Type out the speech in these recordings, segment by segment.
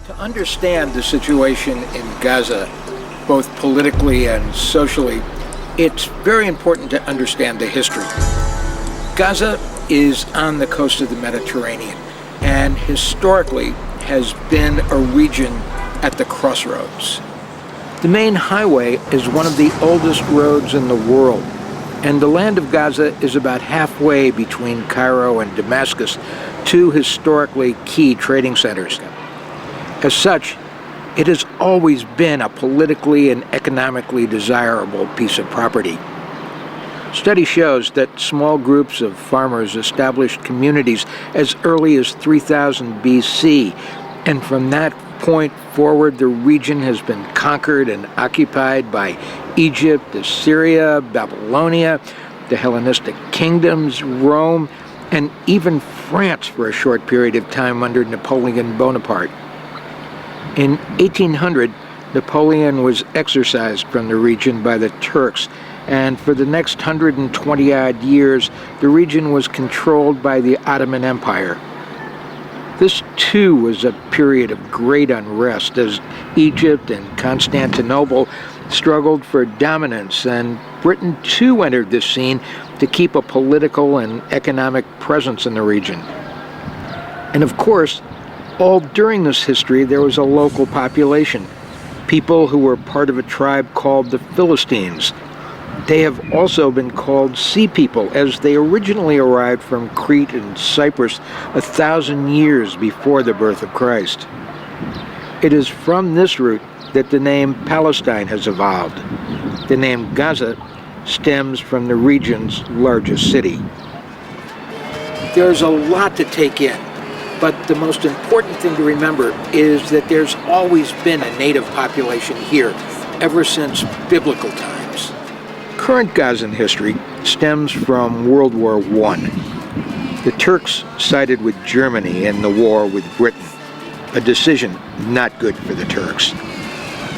To understand the situation in Gaza, both politically and socially, it's very important to understand the history. Gaza is on the coast of the Mediterranean and historically has been a region at the crossroads. The main highway is one of the oldest roads in the world, and the land of Gaza is about halfway between Cairo and Damascus, two historically key trading centers. As such, it has always been a politically and economically desirable piece of property. Study shows that small groups of farmers established communities as early as 3000 BC, and from that point forward, the region has been conquered and occupied by Egypt, Assyria, Babylonia, the Hellenistic kingdoms, Rome, and even France for a short period of time under Napoleon Bonaparte. In 1800, Napoleon was exorcised from the region by the Turks, and for the next 120-odd years, the region was controlled by the Ottoman Empire. This, too, was a period of great unrest as Egypt and Constantinople struggled for dominance, and Britain, too, entered this scene to keep a political and economic presence in the region. And of course, all during this history, there was a local population, people who were part of a tribe called the Philistines. They have also been called Sea People, as they originally arrived from Crete and Cyprus 1,000 years before the birth of Christ. It is from this root that the name Palestine has evolved. The name Gaza stems from the region's largest city. There's a lot to take in, but the most important thing to remember is that there's always been a native population here, ever since biblical times. Current Gazan history stems from World War I. The Turks sided with Germany in the war with Britain, a decision not good for the Turks.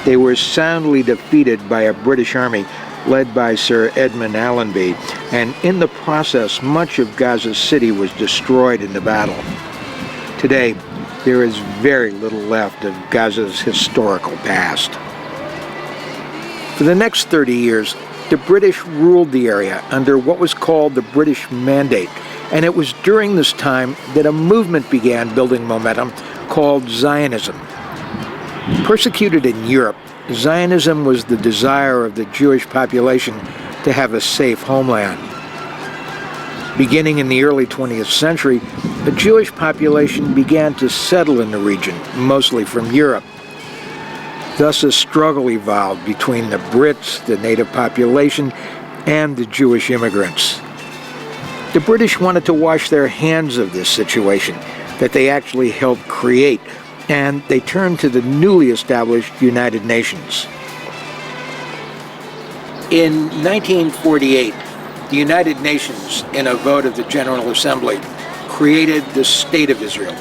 They were soundly defeated by a British army led by Sir Edmund Allenby, and in the process, much of Gaza City was destroyed in the battle. Today, there is very little left of Gaza's historical past. For the next 30 years, the British ruled the area under what was called the British Mandate, and it was during this time that a movement began building momentum called Zionism. Persecuted in Europe, Zionism was the desire of the Jewish population to have a safe homeland. Beginning in the early 20th century, a Jewish population began to settle in the region, mostly from Europe. Thus, a struggle evolved between the Brits, the native population, and the Jewish immigrants. The British wanted to wash their hands of this situation that they actually helped create, and they turned to the newly established United Nations. In 1948, the United Nations, in a vote of the General Assembly, created the State of Israel,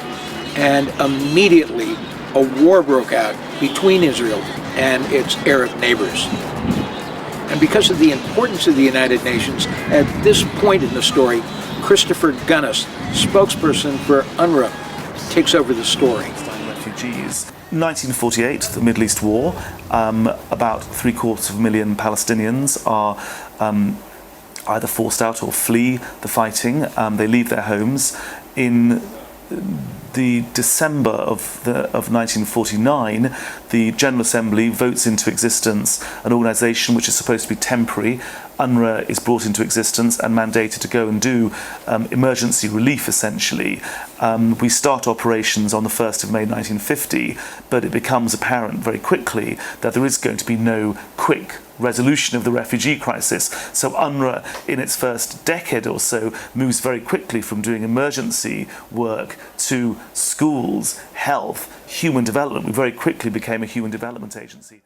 and immediately a war broke out between Israel and its Arab neighbors. And because of the importance of the United Nations, at this point in the story, Christopher Gunnis, spokesperson for UNRWA, takes over the story. Refugees. 1948, the Middle East War, about 750,000 Palestinians are either forced out or flee the fighting. They leave their homes. In the December of 1949, the General Assembly votes into existence an organisation which is supposed to be temporary. UNRWA is brought into existence and mandated to go and do emergency relief, essentially. We start operations on the 1st of May 1950, but it becomes apparent very quickly that there is going to be no quick resolution of the refugee crisis. So UNRWA, in its first decade or so, moves very quickly from doing emergency work to schools, health, human development. We very quickly became a human development agency.